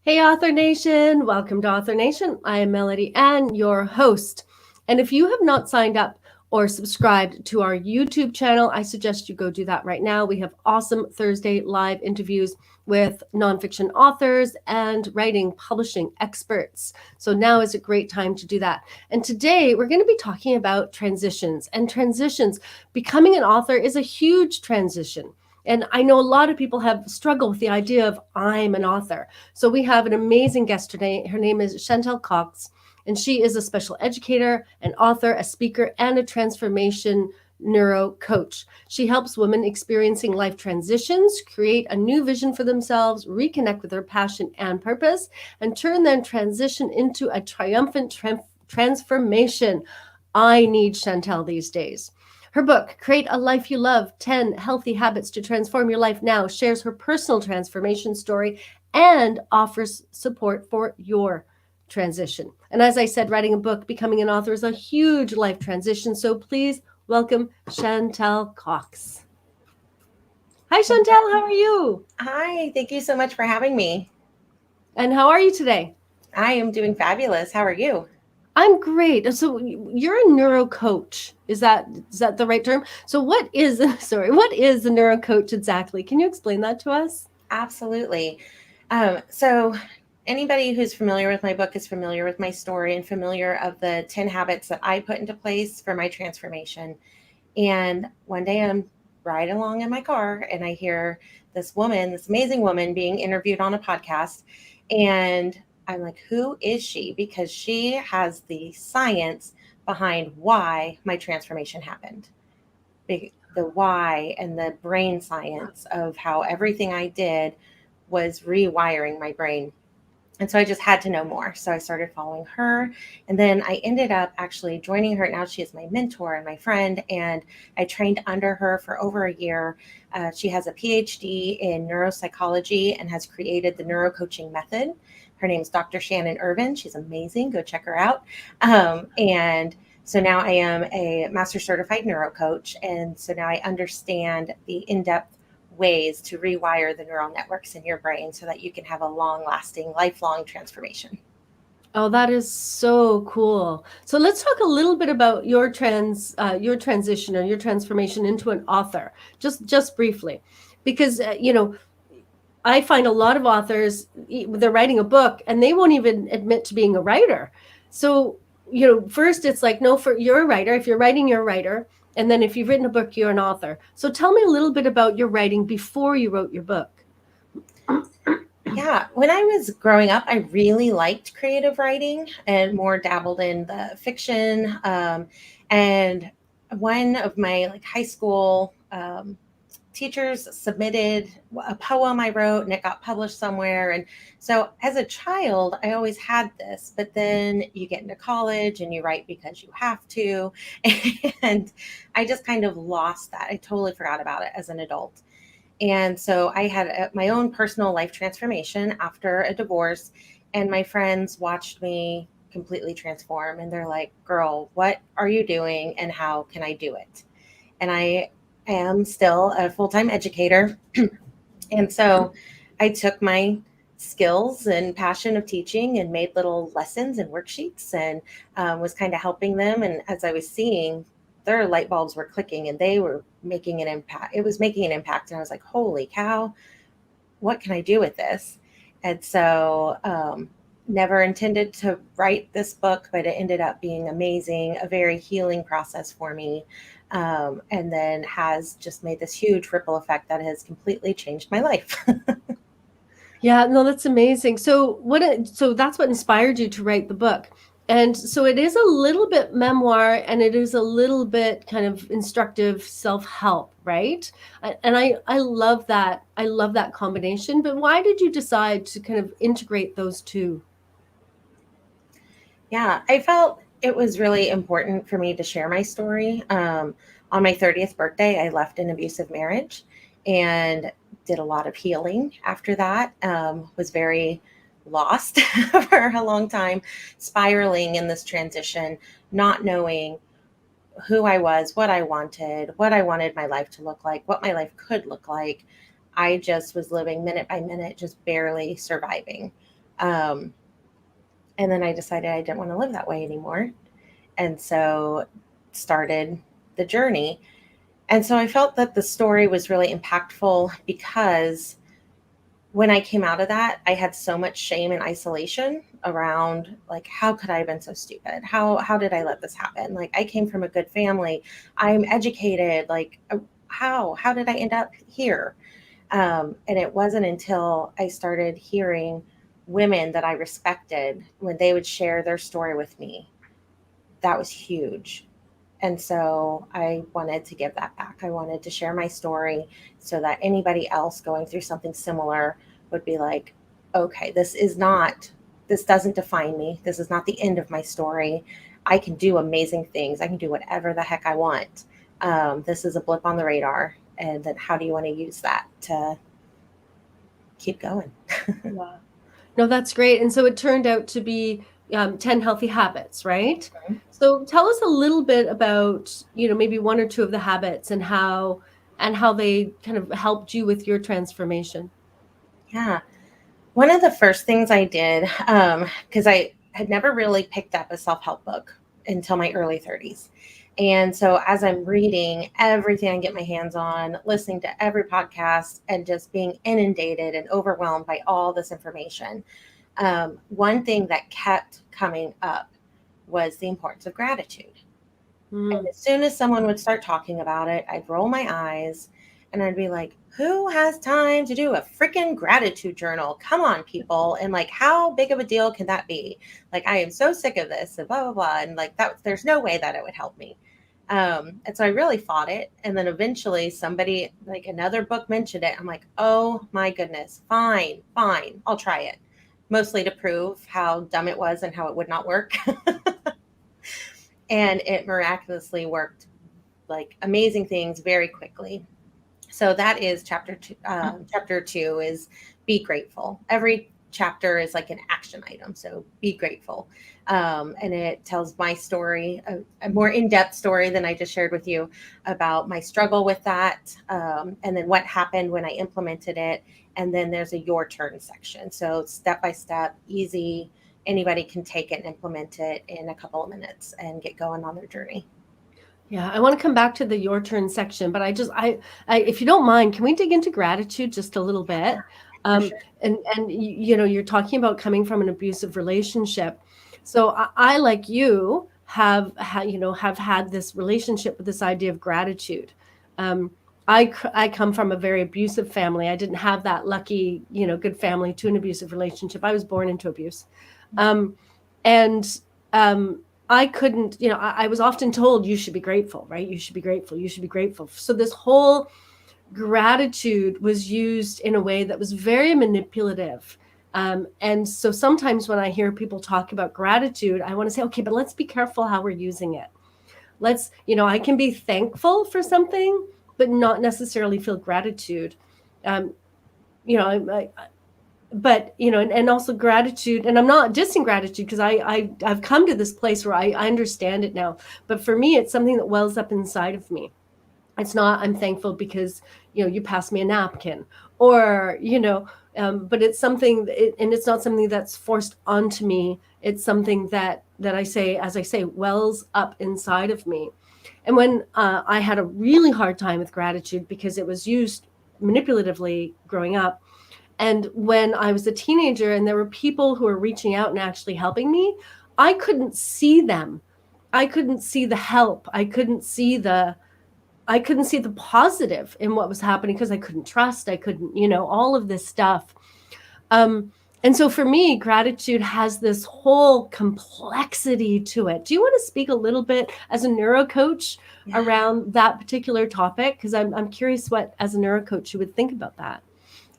Hey, Author Nation. Welcome to Author Nation. I am Melody Ann, your host. And if you have not signed up or subscribed to our YouTube channel, I suggest you go do that right now. We have awesome Thursday live interviews with nonfiction authors and writing publishing experts. So now is a great time to do that. And today we're going to be talking about transitions and transitions. Becoming an author is a huge transition. And I know a lot of people have struggled with the idea of I'm an author. So we have an amazing guest today. Her name is Chantal Cox, and she is a special educator, an author, a speaker, and a transformation NeuroCoach. She helps women experiencing life transitions create a new vision for themselves, reconnect with their passion and purpose, and turn their transition into a triumphant transformation. I need Chantelle these days. Her book, Create a Life You Love 10 Healthy Habits to Transform Your Life Now, shares her personal transformation story and offers support for your transition. And as I said, writing a book, becoming an author is a huge life transition. So please welcome Chantal Cox. Hi, Chantal. How are you? Hi, thank you so much for having me. And how are you today? I am doing fabulous. How are you? I'm great. So you're a NeuroCoach. Is that the right term? So what is what is a NeuroCoach exactly? Can you explain that to us? Absolutely. So anybody who's familiar with my book is familiar with my story and familiar of the 10 habits that I put into place for my transformation. And one day I'm riding along in my car and I hear this woman, this amazing woman being interviewed on a podcast. And I'm like, who is she? Because she has the science behind why my transformation happened. The why and the brain science of how everything I did was rewiring my brain. And so I just had to know more. So I started following her. And then I ended up actually joining her. Now she is my mentor and my friend. And I trained under her for over a year. She has a PhD in neuropsychology and has created the neurocoaching method. Her name's Dr. Shannon Irvin. She's amazing. Go check her out. And so now I am a master certified neurocoach. And so now I understand the in-depth ways to rewire the neural networks in your brain so that you can have a long-lasting, lifelong transformation. Oh, that is so cool. So let's talk a little bit about your transition or your transformation into an author, just briefly, because I find a lot of authors they're writing a book and they won't even admit to being a writer. So first it's like no, for you're a writer. If you're writing, you're a writer, and then if you've written a book, you're an author. So tell me a little bit about your writing before you wrote your book. Yeah, when I was growing up, I really liked creative writing and more dabbled in the fiction. And one of my high school teachers submitted a poem I wrote and it got published somewhere. And so as a child, I always had this, but then you get into college and you write because you have to. And I just kind of lost that. I totally forgot about it as an adult. And so I had my own personal life transformation after a divorce, and my friends watched me completely transform. And they're like, girl, what are you doing and how can I do it? And I am still a full time educator. And so I took my skills and passion of teaching and made little lessons and worksheets and was kind of helping them. And as I was seeing, their light bulbs were clicking and they were making an impact. It was making an impact. And I was like, holy cow, what can I do with this? And so, never intended to write this book, but it ended up being amazing, a very healing process for me. And then has just made this huge ripple effect that has completely changed my life. Yeah, no, that's amazing. So that's what inspired you to write the book. And so it is a little bit memoir and it is a little bit kind of instructive self-help, right? And I love that. I love that combination. But why did you decide to kind of integrate those two? Yeah, I felt it was really important for me to share my story. On my 30th birthday, I left an abusive marriage and did a lot of healing after that. Was very lost for a long time, spiraling in this transition, not knowing who I was, what I wanted my life to look like, what my life could look like. I just was living minute by minute, just barely surviving. Um, and then I decided I didn't want to live that way anymore. And so started the journey. And so I felt that the story was really impactful because when I came out of that, I had so much shame and isolation around, like, how could I have been so stupid? How did I let this happen? Like, I came from a good family. I'm educated. Like, how did I end up here? And it wasn't until I started hearing women that I respected when they would share their story with me, that was huge. And so I wanted to give that back. I wanted to share my story so that anybody else going through something similar would be like, okay, this doesn't define me. This is not the end of my story. I can do amazing things. I can do whatever the heck I want. This is a blip on the radar. And then how do you want to use that to keep going? Yeah. No, that's great. And so it turned out to be 10 healthy habits, right? So tell us a little bit about, maybe one or two of the habits and how they kind of helped you with your transformation. Yeah. One of the first things I did, because I had never really picked up a self-help book until my early 30s. And so as I'm reading everything I get my hands on, listening to every podcast, and just being inundated and overwhelmed by all this information, one thing that kept coming up was the importance of gratitude. And Mm. as soon as someone would start talking about it, I'd roll my eyes and I'd be like, who has time to do a freaking gratitude journal? Come on, people. And like, how big of a deal can that be? Like, I am so sick of this and blah, blah, blah. And like, there's no way that it would help me. And so I really fought it. And then eventually somebody, like another book mentioned it. I'm like, oh my goodness, fine, I'll try it. Mostly to prove how dumb it was and how it would not work. And it miraculously worked, like amazing things very quickly. So that is chapter two. Chapter 2 is be grateful. Every chapter is like an action item. So be grateful. And it tells my story, a more in-depth story than I just shared with you about my struggle with that. And then what happened when I implemented it. And then there's a your turn section. So step by step, easy. Anybody can take it and implement it in a couple of minutes and get going on their journey. Yeah, I want to come back to the your turn section, but if you don't mind, can we dig into gratitude just a little bit? For sure. And you're talking about coming from an abusive relationship. So I like you have had this relationship with this idea of gratitude. Um, I come from a very abusive family. I didn't have that lucky, good family to an abusive relationship. I was born into abuse. And I couldn't, I was often told you should be grateful, right? You should be grateful. You should be grateful. So this whole gratitude was used in a way that was very manipulative. And so sometimes when I hear people talk about gratitude, I want to say, okay, but let's be careful how we're using it. I can be thankful for something, but not necessarily feel gratitude. Um, but and also gratitude, and I'm not dissing gratitude because I've come to this place where I understand it now, but for me it's something that wells up inside of me. It's not I'm thankful because you passed me a napkin, or but it's something and it's not something that's forced onto me. It's something that I say, as I say, wells up inside of me. And when I had a really hard time with gratitude because it was used manipulatively growing up, and when I was a teenager and there were people who were reaching out and actually helping me, I couldn't see them. I couldn't see the help. I couldn't see the positive in what was happening because I couldn't trust. I couldn't, all of this stuff. And so for me, gratitude has this whole complexity to it. Do you want to speak a little bit as a neurocoach around that particular topic? Because I'm curious what, as a neurocoach, you would think about that.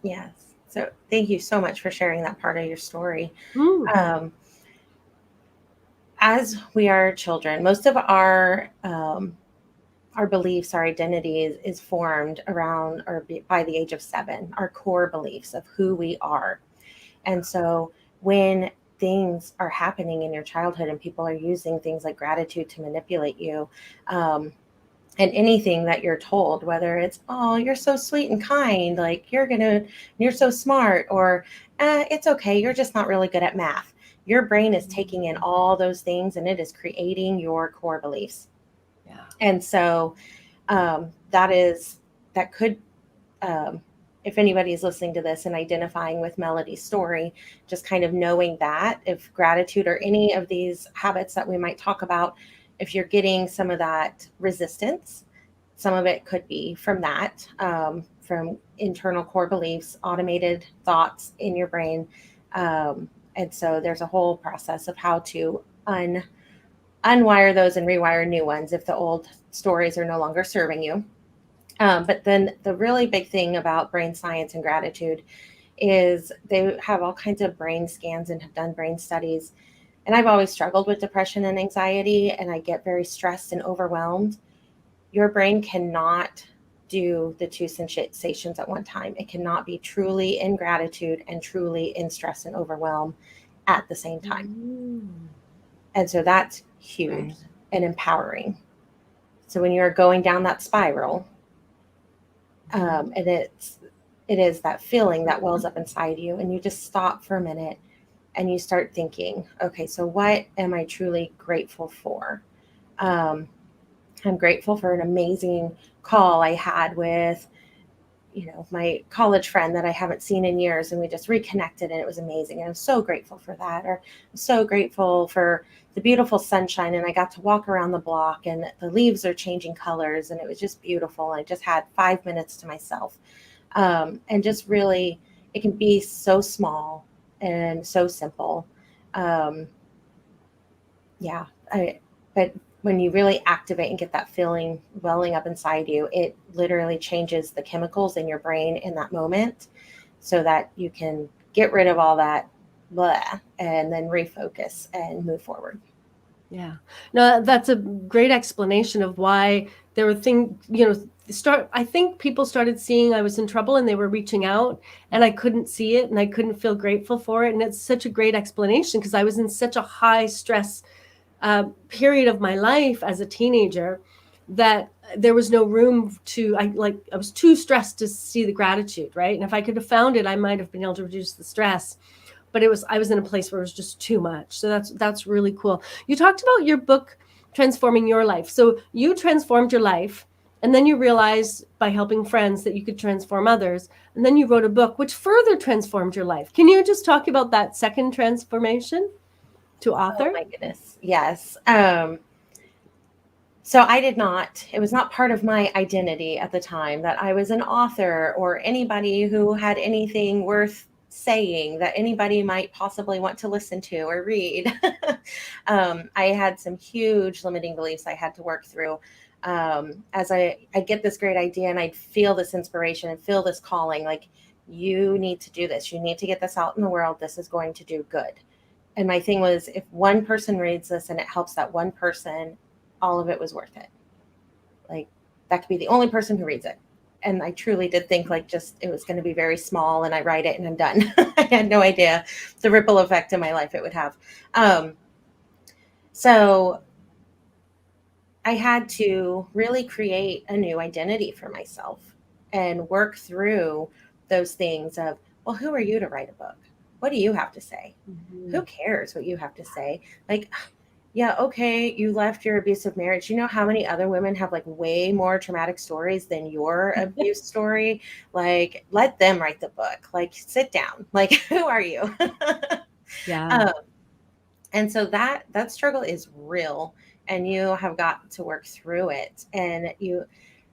Yes. So thank you so much for sharing that part of your story. Mm. As we are children, most of our beliefs, our identity is formed around or by the age of 7, our core beliefs of who we are. And so when things are happening in your childhood and people are using things like gratitude to manipulate you, And anything that you're told, whether it's, oh, you're so sweet and kind, like you're so smart, or it's okay, you're just not really good at math. Your brain is taking in all those things and it is creating your core beliefs. Yeah. And so that could, if anybody is listening to this and identifying with Melody's story, just kind of knowing that if gratitude or any of these habits that we might talk about, if you're getting some of that resistance, some of it could be from that, from internal core beliefs, automated thoughts in your brain. And so there's a whole process of how to unwire those and rewire new ones if the old stories are no longer serving you. But then the really big thing about brain science and gratitude is they have all kinds of brain scans and have done brain studies. And I've always struggled with depression and anxiety, and I get very stressed and overwhelmed. Your brain cannot do the two sensations at one time. It cannot be truly in gratitude and truly in stress and overwhelm at the same time. And so that's huge and empowering. So when you're going down that spiral, and it is that feeling that wells up inside you, and you just stop for a minute and you start thinking, okay, so what am I truly grateful for? I'm grateful for an amazing call I had with, my college friend that I haven't seen in years, and we just reconnected and it was amazing. And I'm so grateful for that. Or I'm so grateful for the beautiful sunshine, and I got to walk around the block and the leaves are changing colors and it was just beautiful. I just had 5 minutes to myself. And just really, it can be so small and so simple. Yeah. But when you really activate and get that feeling welling up inside you, it literally changes the chemicals in your brain in that moment so that you can get rid of all that blah and then refocus and move forward. Yeah. No, that's a great explanation of why there were things, I think people started seeing I was in trouble and they were reaching out and I couldn't see it and I couldn't feel grateful for it. And it's such a great explanation because I was in such a high stress period of my life as a teenager that there was no room I was too stressed to see the gratitude, right? And if I could have found it, I might have been able to reduce the stress. But I was in a place where it was just too much. So that's really cool. You talked about your book, Transforming Your Life. So you transformed your life, and then you realized by helping friends that you could transform others. And then you wrote a book which further transformed your life. Can you just talk about that second transformation to author? Oh my goodness. Yes. So it was not part of my identity at the time that I was an author or anybody who had anything worth saying that anybody might possibly want to listen to or read. I had some huge limiting beliefs I had to work through. As I get this great idea and I'd feel this inspiration and feel this calling, like, you need to do this. You need to get this out in the world. This is going to do good. And my thing was, if one person reads this and it helps that one person, all of it was worth it. Like, that could be the only person who reads it. And I truly did think it was going to be very small and I write it and I'm done. I had no idea the ripple effect in my life it would have. So I had to really create a new identity for myself and work through those things of, well, who are you to write a book? What do you have to say? Mm-hmm. Who cares what you have to say? Like, yeah, okay, you left your abusive marriage. You know how many other women have way more traumatic stories than your abuse story? Like, let them write the book. Like, sit down. Like, who are you? Yeah. And so that struggle is real, and you have got to work through it. And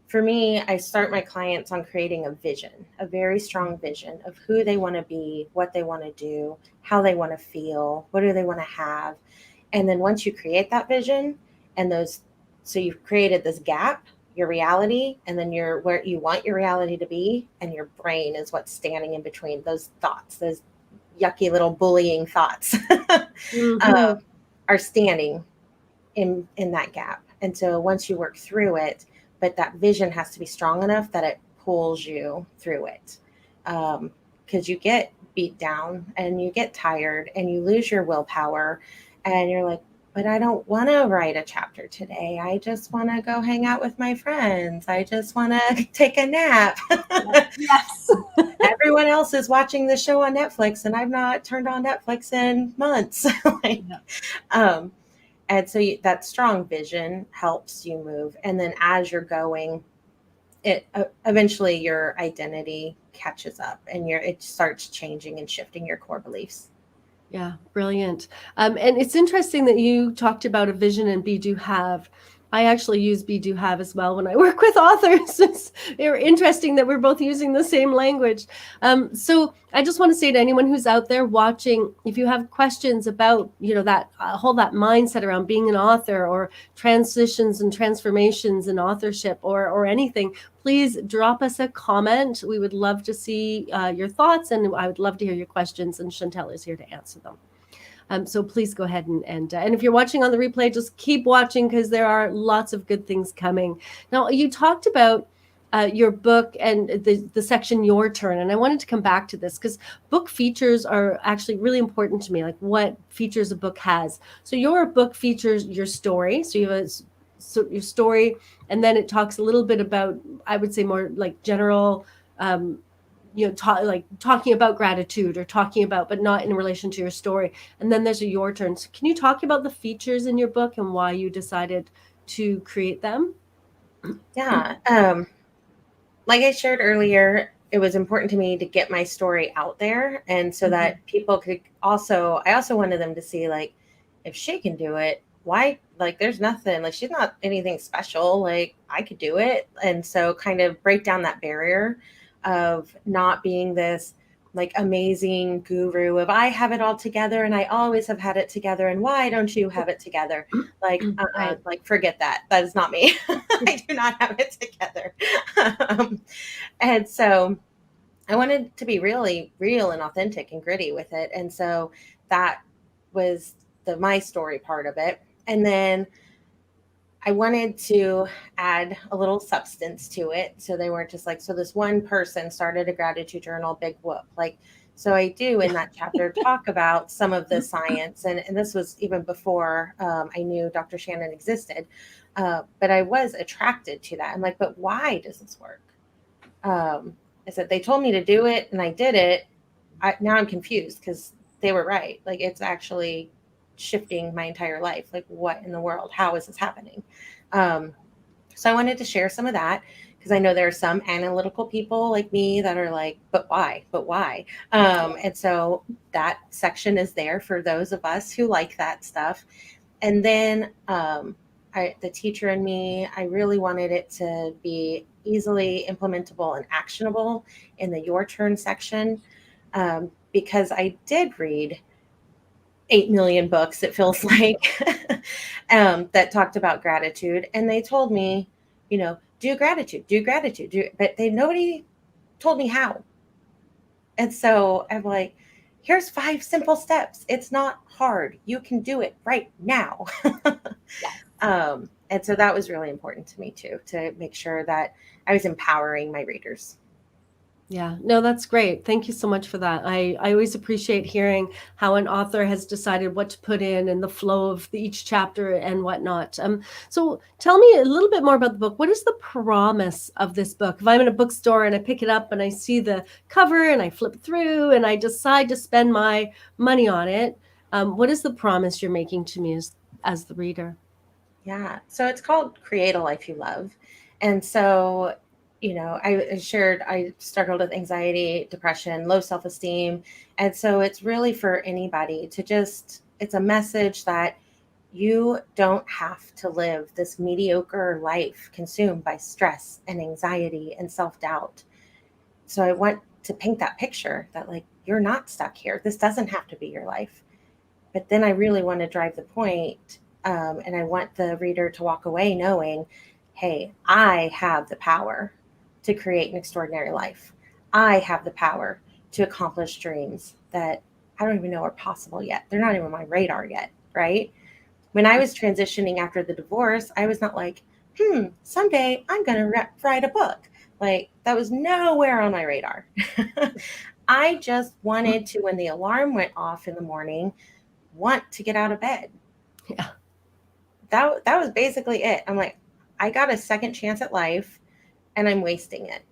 for me, I start my clients on creating a vision, a very strong vision of who they want to be, what they want to do, how they want to feel, what do they want to have. And then once you create that vision so you've created this gap, your reality, and then where you want your reality to be, and your brain is what's standing in between those thoughts, those yucky little bullying thoughts Mm-hmm. are standing in that gap. And so once you work through it, but that vision has to be strong enough that it pulls you through it. Because you get beat down and you get tired and you lose your willpower and you're like, but I don't want to write a chapter today. I just want to go hang out with my friends. I just want to take a nap. Yes. Everyone else is watching the show on Netflix, and I've not turned on Netflix in months. Like, and so that strong vision helps you move. And then as you're going, it eventually your identity catches up, and it starts changing and shifting your core beliefs. Yeah, brilliant. And it's interesting that you talked about a vision and be do have. I actually use be do have as well when I work with authors. It's interesting that we're both using the same language. So I just want to say to anyone who's out there watching, if you have questions about, that that mindset around being an author, or transitions and transformations in authorship, or anything, please drop us a comment. We would love to see your thoughts, and I would love to hear your questions, and Chantelle is here to answer them. So please go ahead and if you're watching on the replay, just keep watching, because there are lots of good things coming. Now, you talked about your book and the section Your Turn, and I wanted to come back to this because book features are actually really important to me, like what features a book has. So your book features your story. So you have your story, and then it talks a little bit about, I would say, more like general talking about gratitude, or talking about, but not in relation to your story. And then there's a Your Turn. So can you talk about the features in your book and why you decided to create them? Yeah. Like I shared earlier, it was important to me to get my story out there. And so that people could I also wanted them to see, like, if she can do it, why, like, there's nothing, like, she's not anything special, like, I could do it. And so kind of break down that barrier of not being this like amazing guru of I have it all together and I always have had it together, and why don't you have it together? Like, Right. like, forget that. That is not me. I do not have it together. And so I wanted to be really real and authentic and gritty with it. And so that was my story part of it. And then I wanted to add a little substance to it. So they weren't just like, so this one person started a gratitude journal, big whoop. Like, so I do in that chapter talk about some of the science. And this was even before I knew Dr. Shannon existed. But I was attracted to that. I'm like, but why does this work? I said, they told me to do it and I did it. Now I'm confused because they were right. Like, it's actually shifting my entire life. Like, what in the world? How is this happening? So I wanted to share some of that, because I know there are some analytical people like me that are like, but why? But why? And so that section is there for those of us who like that stuff. And then the teacher in me, I really wanted it to be easily implementable and actionable in the Your Turn section, because I did read 8 million books, it feels like, that talked about gratitude. And they told me, do gratitude, but nobody told me how. And so I'm like, here's 5 simple steps. It's not hard. You can do it right now. And so that was really important to me too, to make sure that I was empowering my readers. Yeah, no, that's great. Thank you so much for that. I always appreciate hearing how an author has decided what to put in, and the flow of each chapter and whatnot. So tell me a little bit more about the book. What is the promise of this book? If I'm in a bookstore and I pick it up and I see the cover and I flip through and I decide to spend my money on it, what is the promise you're making to me as the reader? Yeah. So it's called Create a Life You Love. And so, I struggled with anxiety, depression, low self-esteem. And so it's really for anybody to it's a message that you don't have to live this mediocre life consumed by stress and anxiety and self-doubt. So I want to paint that picture that, like, you're not stuck here. This doesn't have to be your life. But then I really want to drive the point, and I want the reader to walk away knowing, hey, I have the power to create an extraordinary life. I have the power to accomplish dreams that I don't even know are possible yet. They're not even on my radar yet, right? When I was transitioning after the divorce, I was not like, someday I'm going to write a book. Like, that was nowhere on my radar. I just wanted to, when the alarm went off in the morning, want to get out of bed. Yeah. that was basically it. I'm like, I got a second chance at life and I'm wasting it.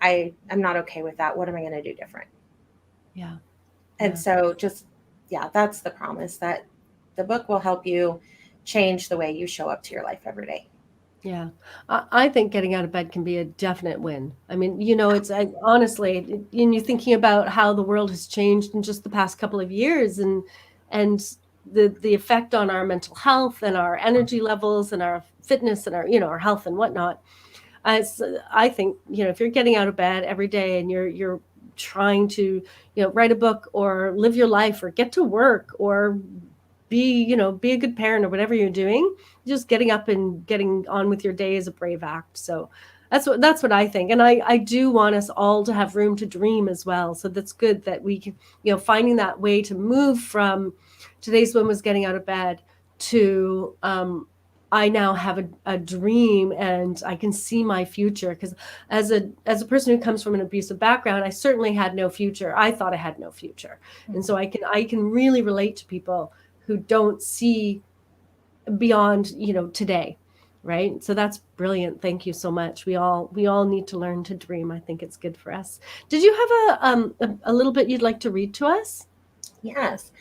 I'm not okay with that. What am I going to do different? Yeah. And so just, yeah, that's the promise, that the book will help you change the way you show up to your life every day. Yeah. I think getting out of bed can be a definite win. I mean, it's honestly, and you're thinking about how the world has changed in just the past couple of years, and the effect on our mental health and our energy levels and our fitness and our health and whatnot. I think, if you're getting out of bed every day and you're trying to, write a book or live your life or get to work or be a good parent or whatever you're doing, just getting up and getting on with your day is a brave act. So that's what I think. And I do want us all to have room to dream as well. So that's good that we can, finding that way to move from today's one was getting out of bed to, I now have a dream and I can see my future. Because as a person who comes from an abusive background, I certainly had no future. I thought I had no future. And so I can really relate to people who don't see beyond, today. Right. So that's brilliant. Thank you so much. We all need to learn to dream. I think it's good for us. Did you have a little bit you'd like to read to us? Yes.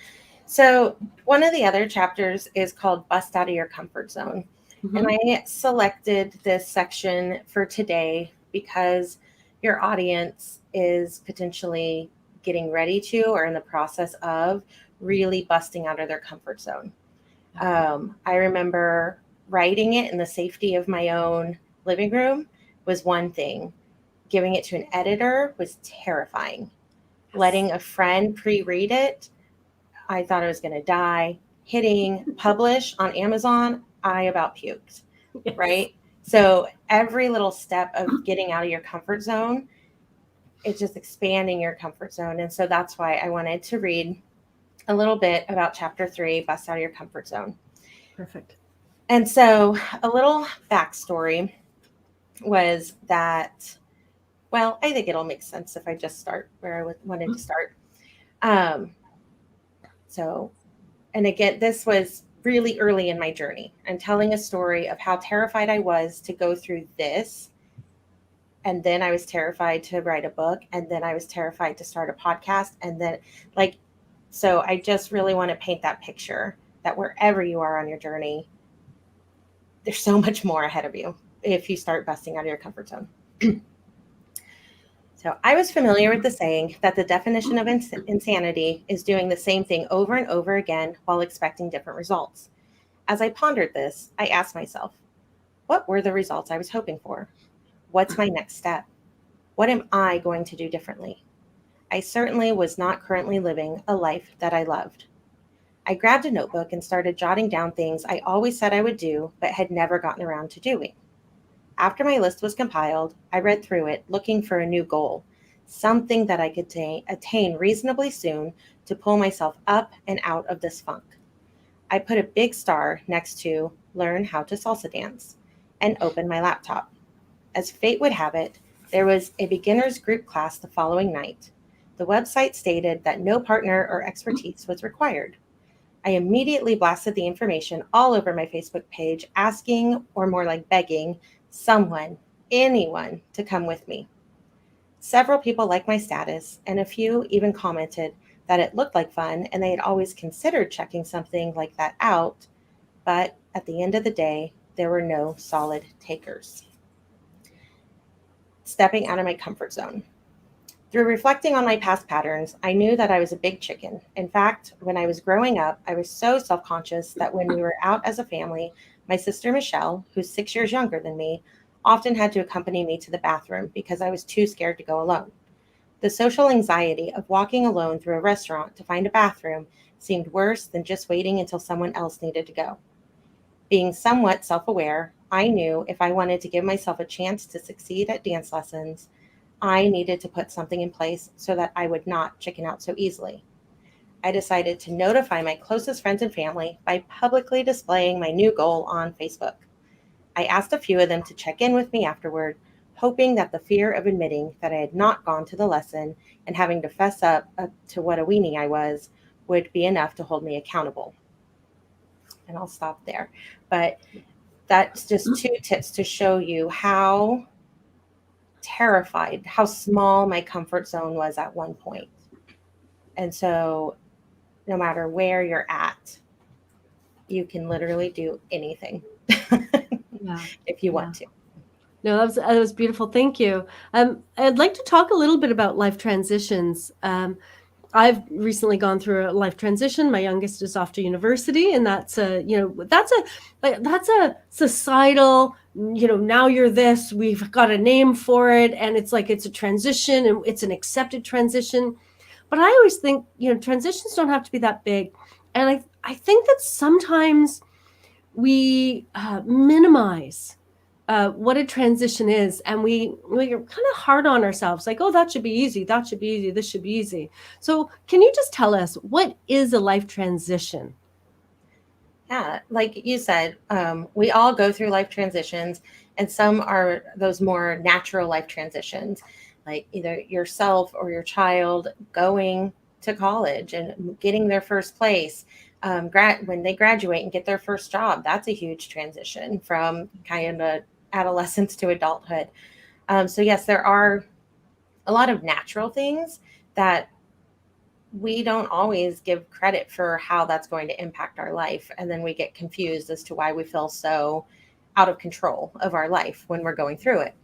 So one of the other chapters is called Bust Out of Your Comfort Zone. Mm-hmm. And I selected this section for today because your audience is potentially getting ready to or in the process of really busting out of their comfort zone. I remember writing it in the safety of my own living room was one thing. Giving it to an editor was terrifying. Letting a friend pre-read it, I thought I was going to die. Hitting publish on Amazon, I about puked, Yes. right? So every little step of getting out of your comfort zone, it's just expanding your comfort zone. And so that's why I wanted to read a little bit about chapter 3, Bust Out of Your Comfort Zone. Perfect. And so a little backstory was that, well, I think it'll make sense if I just start where I wanted to start. And again, this was really early in my journey. I'm telling a story of how terrified I was to go through this. And then I was terrified to write a book. And then I was terrified to start a podcast. And then so I just really want to paint that picture that wherever you are on your journey, there's so much more ahead of you if you start busting out of your comfort zone. So I was familiar with the saying that the definition of insanity is doing the same thing over and over again while expecting different results. As I pondered this, I asked myself, what were the results I was hoping for? What's my next step? What am I going to do differently? I certainly was not currently living a life that I loved. I grabbed a notebook and started jotting down things I always said I would do, but had never gotten around to doing. After my list was compiled, I read through it looking for a new goal, something that I could attain reasonably soon to pull myself up and out of this funk. I put a big star next to learn how to salsa dance and opened my laptop. As fate would have it, there was a beginner's group class the following night. The website stated that no partner or expertise was required. I immediately blasted the information all over my Facebook page, asking, or more like begging, someone, anyone, to come with me. Several people liked my status, and a few even commented that it looked like fun and they had always considered checking something like that out, but at the end of the day, there were no solid takers. Stepping out of my comfort zone. Through reflecting on my past patterns, I knew that I was a big chicken. In fact, when I was growing up, I was so self-conscious that when we were out as a family, my sister Michelle, who's 6 years younger than me, often had to accompany me to the bathroom because I was too scared to go alone. The social anxiety of walking alone through a restaurant to find a bathroom seemed worse than just waiting until someone else needed to go. Being somewhat self-aware, I knew if I wanted to give myself a chance to succeed at dance lessons, I needed to put something in place so that I would not chicken out so easily. I decided to notify my closest friends and family by publicly displaying my new goal on Facebook. I asked a few of them to check in with me afterward, hoping that the fear of admitting that I had not gone to the lesson and having to fess up to what a weenie I was would be enough to hold me accountable. and I'll stop there. But that's just two tips to show you how terrified, how small my comfort zone was at one point. And so, no matter where you're at, you can literally do anything Yeah. if you Yeah. want to. No, that was beautiful. Thank you. I'd like to talk a little bit about life transitions. I've recently gone through a life transition. My youngest is off to university, and that's a societal, now you're this, we've got a name for it, and it's like it's a transition and it's an accepted transition. But I always think, transitions don't have to be that big. And I think that sometimes we minimize what a transition is, and we're kind of hard on ourselves, like, oh, that should be easy, this should be easy. So can you just tell us, what is a life transition? Yeah, like you said, we all go through life transitions, and some are those more natural life transitions, like either yourself or your child going to college and getting their first place. When they graduate and get their first job, that's a huge transition from kind of adolescence to adulthood. So, yes, there are a lot of natural things that we don't always give credit for how that's going to impact our life. And then we get confused as to why we feel so out of control of our life when we're going through it.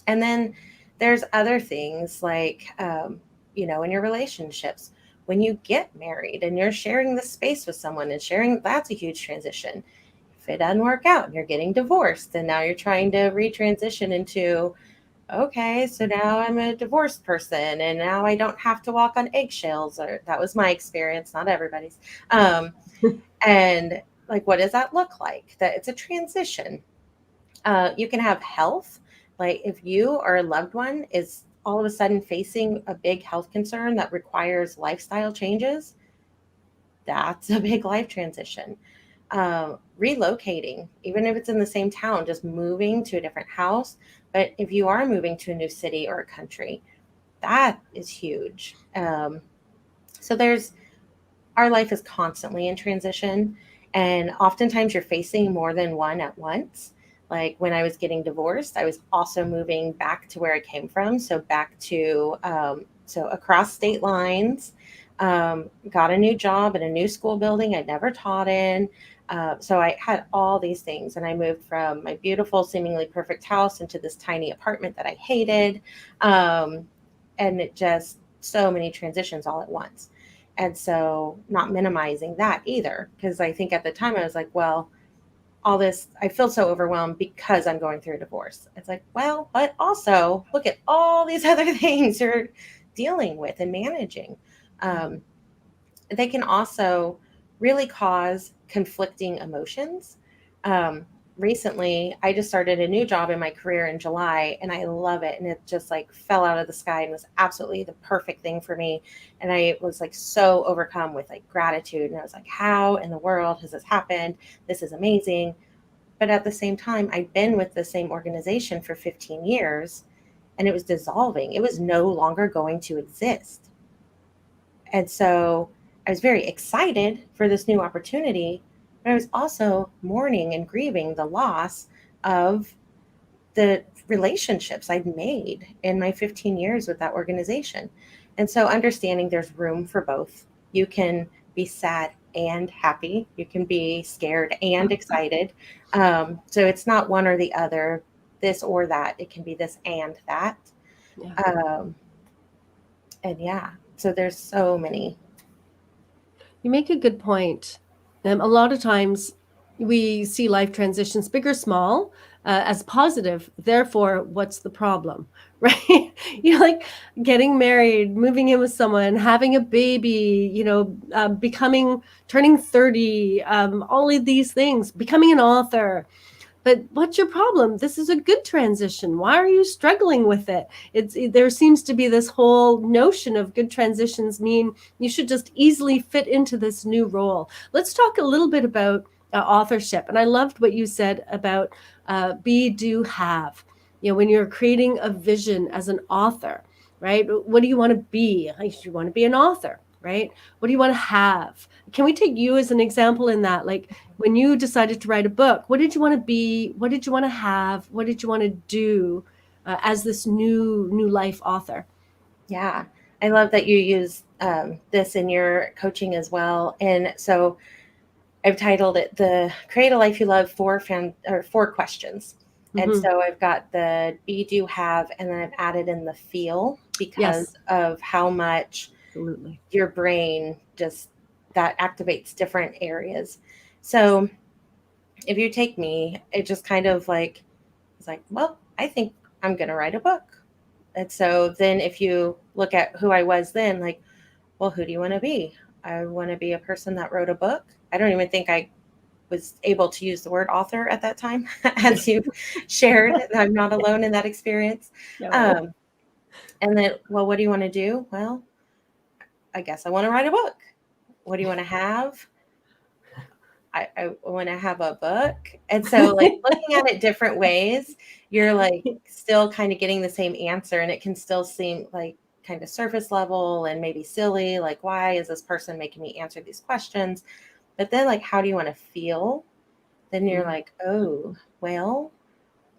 And then there's other things like, in your relationships, when you get married and you're sharing the space with someone and sharing, that's a huge transition. If it doesn't work out and you're getting divorced, and now you're trying to retransition into, okay, so now I'm a divorced person and now I don't have to walk on eggshells. Or that was my experience, not everybody's. And like, what does that look like? That it's a transition. You can have health. Like if you or a loved one is all of a sudden facing a big health concern that requires lifestyle changes, that's a big life transition. Relocating, even if it's in the same town, just moving to a different house. But if you are moving to a new city or a country, that is huge. So our life is constantly in transition. And oftentimes you're facing more than one at once. Like when I was getting divorced, I was also moving back to where I came from. So back to, so across state lines, got a new job in a new school building I'd never taught in. So I had all these things, and I moved from my beautiful, seemingly perfect house into this tiny apartment that I hated. And it just, so many transitions all at once. And so not minimizing that either, because I think at the time I was like, well, all this, I feel so overwhelmed because I'm going through a divorce. It's like, well, but also look at all these other things you're dealing with and managing. They can also really cause conflicting emotions. Recently, I just started a new job in my career in July, and I love it. And it just like fell out of the sky and was absolutely the perfect thing for me. And I was like so overcome with like gratitude. And I was like, how in the world has this happened? This is amazing. But at the same time, I'd been with the same organization for 15 years, and it was dissolving. It was no longer going to exist. And so I was very excited for this new opportunity, but I was also mourning and grieving the loss of the relationships I'd made in my 15 years with that organization. And so understanding there's room for both. You can be sad and happy. You can be scared and excited. So it's not one or the other, this or that. It can be this and that. Yeah. And yeah, so there's so many. You make a good point. A lot of times we see life transitions, big or small, as positive. Therefore, what's the problem, right? Like getting married, moving in with someone, having a baby, turning 30, all of these things, becoming an author. But what's your problem? This is a good transition. Why are you struggling with it? There seems to be this whole notion of good transitions mean you should just easily fit into this new role. Let's talk a little bit about authorship. And I loved what you said about be, do, have. When you're creating a vision as an author, right? What do you want to be? You want to be an author. right? What do you want to have? Can we take you as an example in that? Like when you decided to write a book, what did you want to be? What did you want to have? What did you want to do as this new life author? Yeah, I love that you use this in your coaching as well. And so I've titled it the Create a Life You Love four questions. And Mm-hmm. so I've got the be, do, have, and then I've added in the feel Yes, because of how much absolutely. your brain just that activates different areas. So if you take me, it just kind of like it's like, well, I think I'm gonna write a book. And so then if you look at who I was then, like, well, who do you want to be? I want to be a person that wrote a book. I don't even think I was able to use the word author at that time, as you've shared. I'm not alone in that experience. No. Um, and then, well, what do you want to do? Well, I guess I want to write a book. What do you want to have? I want to have a book. And so, like, looking at it different ways, you're like still kind of getting the same answer, and it can still seem like kind of surface level and maybe silly. Like, why is this person making me answer these questions? But then, like, how do you want to feel? Then you're Mm. like, oh, well,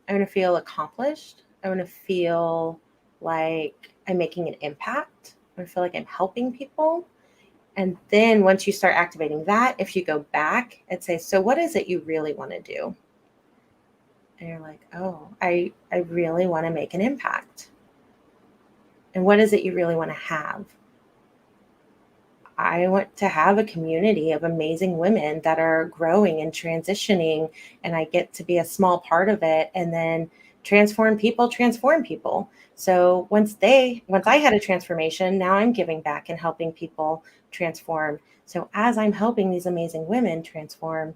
I want to feel accomplished. I want to feel like I'm making an impact. I want to feel like I'm helping people. And then once you start activating that, if you go back and say, so what is it you really want to do? And you're like, oh, I really want to make an impact. And what is it you really want to have? I want to have a community of amazing women that are growing and transitioning, and I get to be a small part of it and then transform people, transform people. So once I had a transformation, now I'm giving back and helping people transform. So as I'm helping these amazing women transform,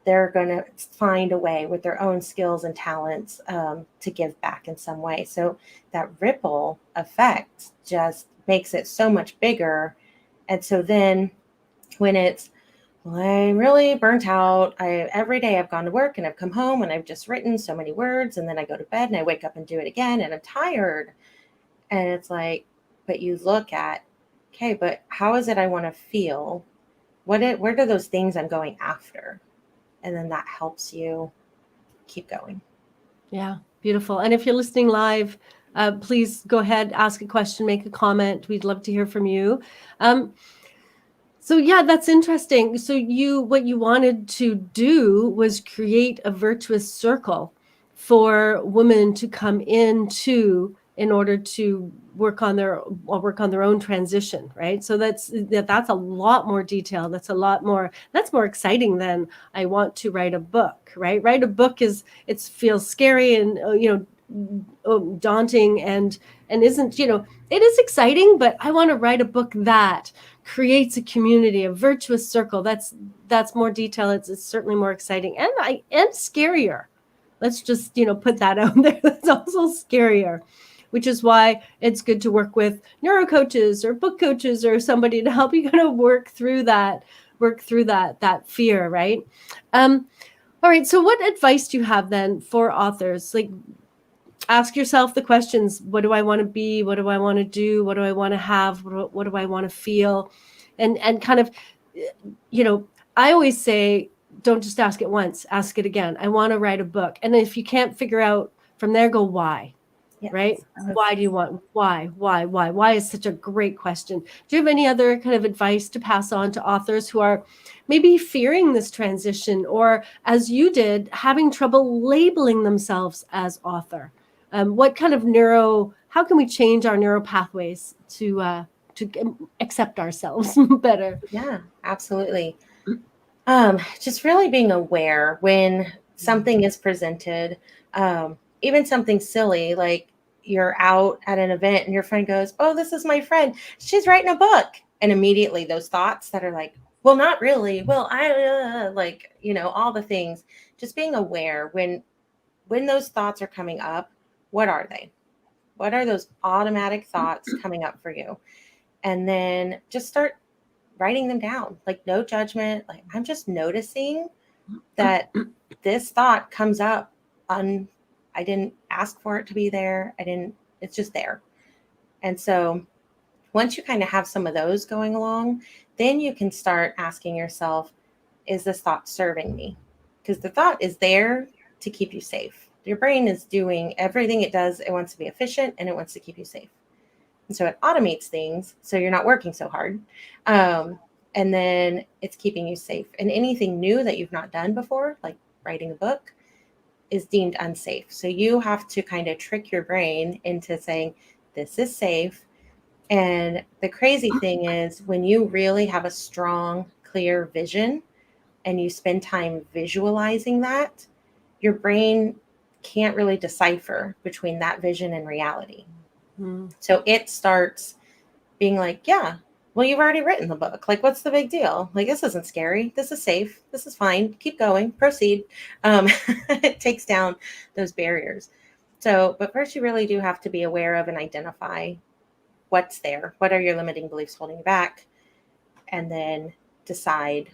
they're going to find a way with their own skills and talents to give back in some way. So that ripple effect just makes it so much bigger. And so then when it's, well, I'm really burnt out. Every day I've gone to work and I've come home and I've just written so many words, and then I go to bed and I wake up and do it again and I'm tired. And it's like, but you look at, okay, but how is it I want to feel? Where are those things I'm going after? And then that helps you keep going. Yeah, beautiful. And if you're listening live, please go ahead, ask a question, make a comment. We'd love to hear from you. So yeah, that's interesting. So what you wanted to do was create a virtuous circle for women to come into in order to work on their own transition, right? So that's a lot more detail. That's more exciting than I want to write a book, right? Write a book it feels scary and daunting and isn't, it is exciting, but I want to write a book that creates a community, a virtuous circle. That's more detail. It's certainly more exciting and scarier. Let's just put that out there. That's also scarier, which is why it's good to work with neurocoaches or book coaches or somebody to help you kind of work through that fear, right? All right. So what advice do you have then for authors? Like, ask yourself the questions: what do I want to be? What do I want to do? What do I want to have? What do I want to feel? And kind of, I always say, don't just ask it once, ask it again. I want to write a book. And if you can't figure out from there, go why. Yes. Right? Why do you want? Why is such a great question. Do you have any other kind of advice to pass on to authors who are maybe fearing this transition, or as you did, having trouble labeling themselves as author? What kind of how can we change our neural pathways to accept ourselves better? Yeah, absolutely. Just really being aware when something is presented, even something silly, like you're out at an event and your friend goes, oh, this is my friend, she's writing a book. And immediately those thoughts that are like, well, not really. Well, like, all the things, just being aware when those thoughts are coming up, what are they? What are those automatic thoughts coming up for you? And then just start writing them down, like no judgment. Like, I'm just noticing that this thought comes up I didn't ask for it to be there. It's just there. And so Once you kind of have some of those going along, then you can start asking yourself, is this thought serving me? Because the thought is there to keep you safe. Your brain is doing everything it does. It wants to be efficient and it wants to keep you safe. And so it automates things so you're not working so hard. And then it's keeping you safe. And anything new that you've not done before, like writing a book, is deemed unsafe. So you have to kind of trick your brain into saying, this is safe. And the crazy thing is, when you really have a strong, clear vision and you spend time visualizing that, your brain can't really decipher between that vision and reality. So it starts being like, yeah, well, you've already written the book. Like, what's the big deal? Like, this isn't scary. This is safe. This is fine. Keep going. Proceed. It takes down those barriers. So, but first, you really do have to be aware of and identify what's there. What are your limiting beliefs holding you back? And then decide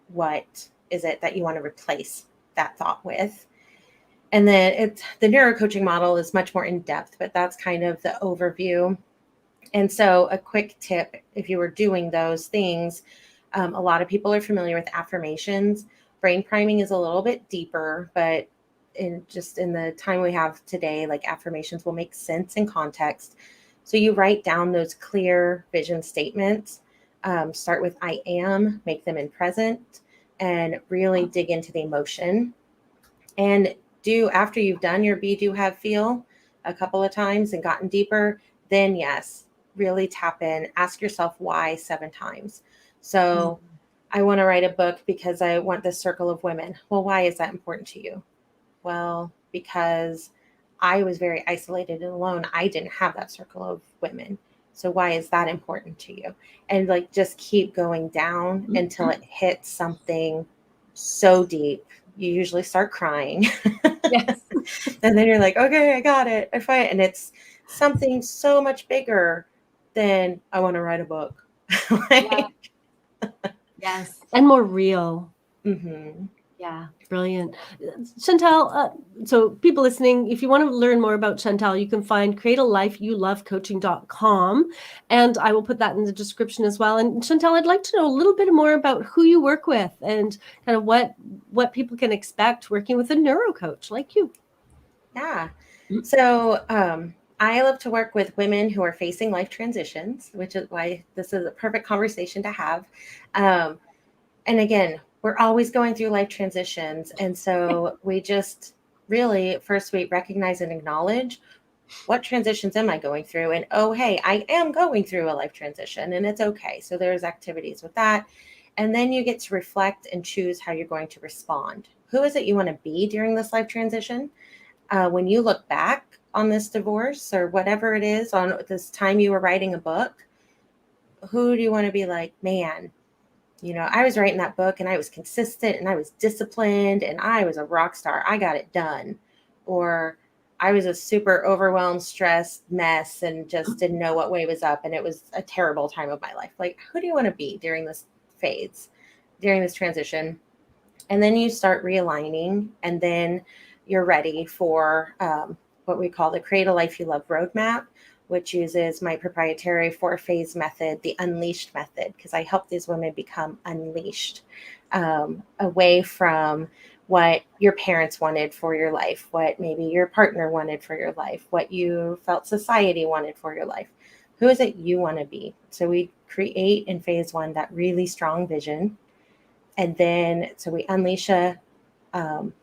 what is it that you want to replace that thought with. And then the neurocoaching model is much more in depth, but that's kind of the overview. And so a quick tip, if you were doing those things, a lot of people are familiar with affirmations. Brain priming is a little bit deeper, but in the time we have today, like, affirmations will make sense in context. So you write down those clear vision statements. Start with I am, make them in present, and really dig into the emotion. And after you've done your be, do, have, feel a couple of times and gotten deeper, then yes, really tap in, ask yourself why 7 times. So I want to write a book because I want this circle of women. Well, why is that important to you? Well, because I was very isolated and alone. I didn't have that circle of women. So why is that important to you? And like, just keep going down until it hits something so deep. You usually start crying. Yes. And then you're like, okay, I got it. I find it. And it's something so much bigger than I want to write a book. Yeah. Yes. And more real. Mm-hmm. Yeah, brilliant. Chantelle, so people listening, if you want to learn more about Chantelle, you can find createalifeyoulovecoaching.com. And I will put that in the description as well. And Chantelle, I'd like to know a little bit more about who you work with and kind of what people can expect working with a neurocoach like you. Yeah. So I love to work with women who are facing life transitions, which is why this is a perfect conversation to have. And again, we're always going through life transitions. And so we just really, first, we recognize and acknowledge, what transitions am I going through? And oh, hey, I am going through a life transition, and it's okay. So there's activities with that. And then you get to reflect and choose how you're going to respond. Who is it you want to be during this life transition? When you look back on this divorce or whatever it is, on this time you were writing a book, who do you want to be like, man, I was writing that book and I was consistent and I was disciplined and I was a rock star. I got it done. Or I was a super overwhelmed, stressed mess and just didn't know what way was up. And it was a terrible time of my life. Like, who do you want to be during this phase, during this transition? And then you start realigning, and then you're ready for what we call the Create a Life You Love roadmap, which uses my proprietary 4-phase method, the Unleashed method, because I help these women become unleashed, away from what your parents wanted for your life, what maybe your partner wanted for your life, what you felt society wanted for your life. Who is it you want to be? So we create in phase 1 that really strong vision. And then, so we unleash a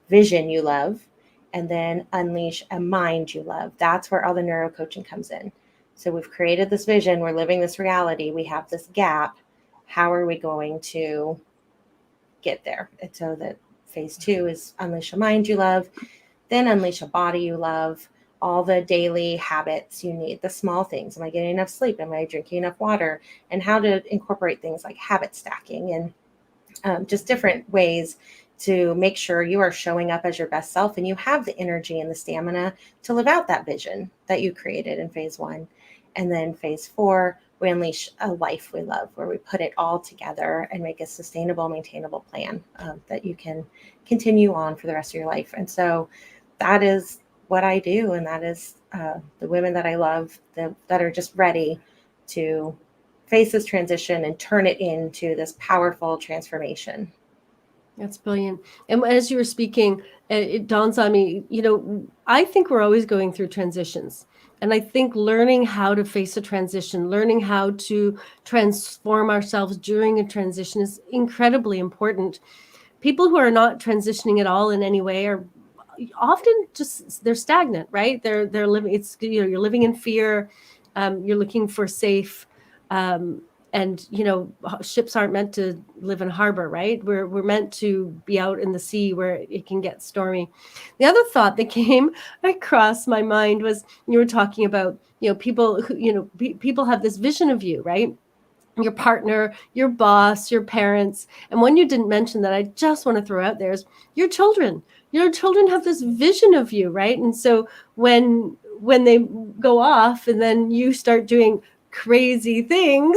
vision you love, and then unleash a mind you love. That's where all the neurocoaching comes in. So we've created this vision. We're living this reality. We have this gap. How are we going to get there? And so that phase 2 is unleash a mind you love, then unleash a body you love, all the daily habits you need, the small things. Am I getting enough sleep? Am I drinking enough water? And how to incorporate things like habit stacking and just different ways to make sure you are showing up as your best self and you have the energy and the stamina to live out that vision that you created in phase 1. And then phase 4, we unleash a life we love, where we put it all together and make a sustainable, maintainable plan that you can continue on for the rest of your life. And so that is what I do. And that is the women that I love that are just ready to face this transition and turn it into this powerful transformation. That's brilliant. And as you were speaking, it dawns on me, I think we're always going through transitions. And I think learning how to face a transition, learning how to transform ourselves during a transition is incredibly important. People who are not transitioning at all in any way are often they're stagnant, right? They're living, you're living in fear. You're looking for safe, and ships aren't meant to live in a harbor, right? We're meant to be out in the sea where it can get stormy. The other thought that came across my mind was, you were talking about, people who, people have this vision of you, right? Your partner, your boss, your parents. And one you didn't mention that I just want to throw out there is your children. Your children have this vision of you, right? And so when they go off and then you start doing crazy things,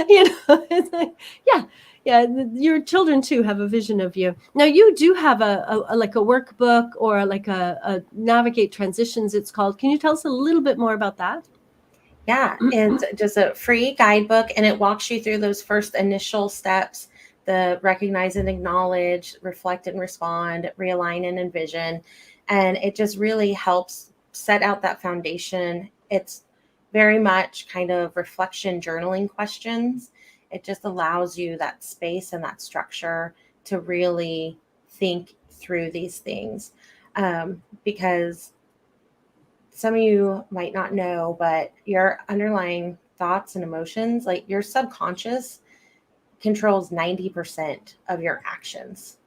it's like, yeah, your children too have a vision of you. Now you do have a like a workbook or like a Navigate Transitions, it's called. Can you tell us a little bit more about that? Yeah, it's just a free guidebook, and it walks you through those first initial steps: the recognize and acknowledge, reflect and respond, realign and envision. And it just really helps set out that foundation. It's very much kind of reflection journaling questions. It just allows you that space and that structure to really think through these things. Because some of you might not know, but your underlying thoughts and emotions, like your subconscious, controls 90% of your actions.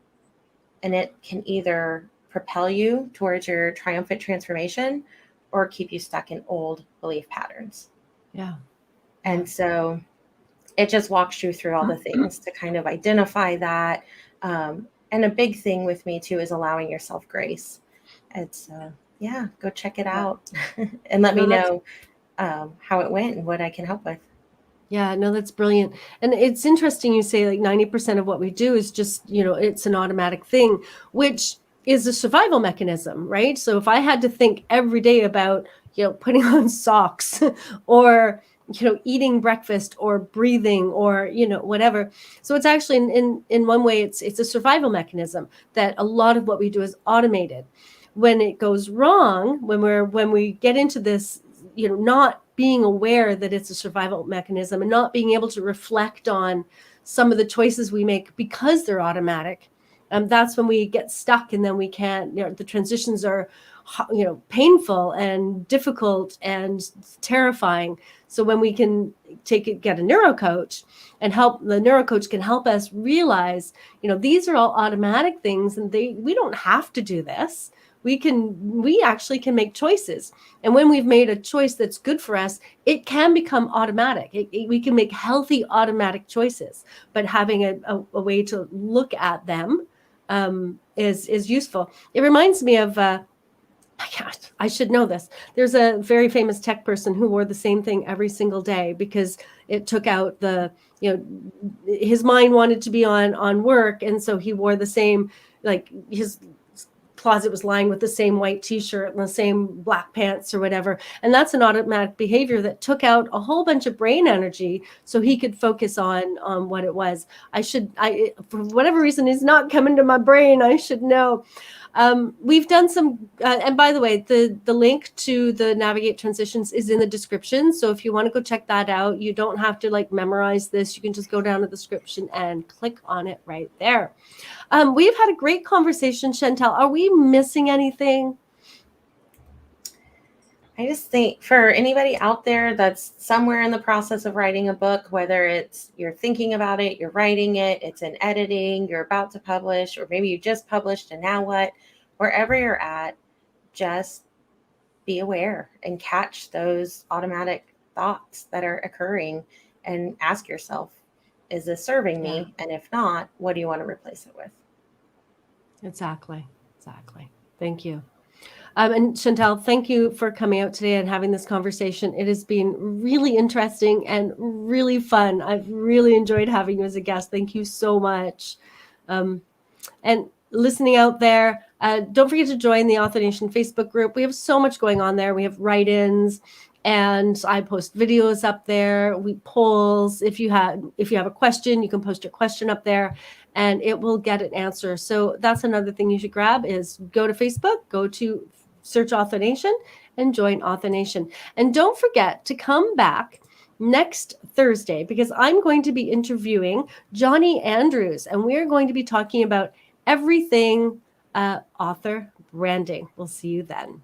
And it can either propel you towards your triumphant transformation or keep you stuck in old belief patterns. Yeah. And so it just walks you through all the things to kind of identify that. And a big thing with me too is allowing yourself grace. It's yeah, go check it out and let me know how it went and what I can help with. Yeah, no, that's brilliant. And it's interesting you say like 90% of what we do is just, it's an automatic thing, which is a survival mechanism, right? So if I had to think every day about, putting on socks or, eating breakfast or breathing or, whatever. So it's actually in one way, it's a survival mechanism that a lot of what we do is automated. When it goes wrong, when we get into this, not being aware that it's a survival mechanism and not being able to reflect on some of the choices we make because they're automatic, that's when we get stuck, and then we can't, the transitions are, painful and difficult and terrifying. So when we can get a neurocoach and the neurocoach can help us realize, these are all automatic things and we don't have to do this. We actually can make choices. And when we've made a choice that's good for us, it can become automatic. We can make healthy automatic choices, but having a way to look at them is useful. It reminds me of, I should know this. There's a very famous tech person who wore the same thing every single day because it took out his mind wanted to be on work. And so he wore the same, like his closet was lined with the same white t-shirt and the same black pants or whatever. And that's an automatic behavior that took out a whole bunch of brain energy so he could focus on what it was. For whatever reason, it's not coming to my brain. I should know. We've done some, and by the way, the link to the Navigate Transitions is in the description. So if you want to go check that out, you don't have to memorize this. You can just go down to the description and click on it right there. We've had a great conversation, Chantelle. Are we missing anything? I just think for anybody out there that's somewhere in the process of writing a book, whether it's you're thinking about it, you're writing it, it's in editing, you're about to publish, or maybe you just published and now what, wherever you're at, just be aware and catch those automatic thoughts that are occurring and ask yourself, is this serving me? And if not, what do you want to replace it with? Exactly. Thank you. And Chantelle, thank you for coming out today and having this conversation. It has been really interesting and really fun. I've really enjoyed having you as a guest. Thank you so much. And listening out there, don't forget to join the Author Nation Facebook group. We have so much going on there. We have write-ins. and I post videos up there. We polls. If you have a question, you can post your question up there, and it will get an answer. So that's another thing you should grab is go to Facebook, go to search Author Nation, and join Author Nation. And don't forget to come back next Thursday because I'm going to be interviewing Johnny Andrews, and we're going to be talking about everything author branding. We'll see you then.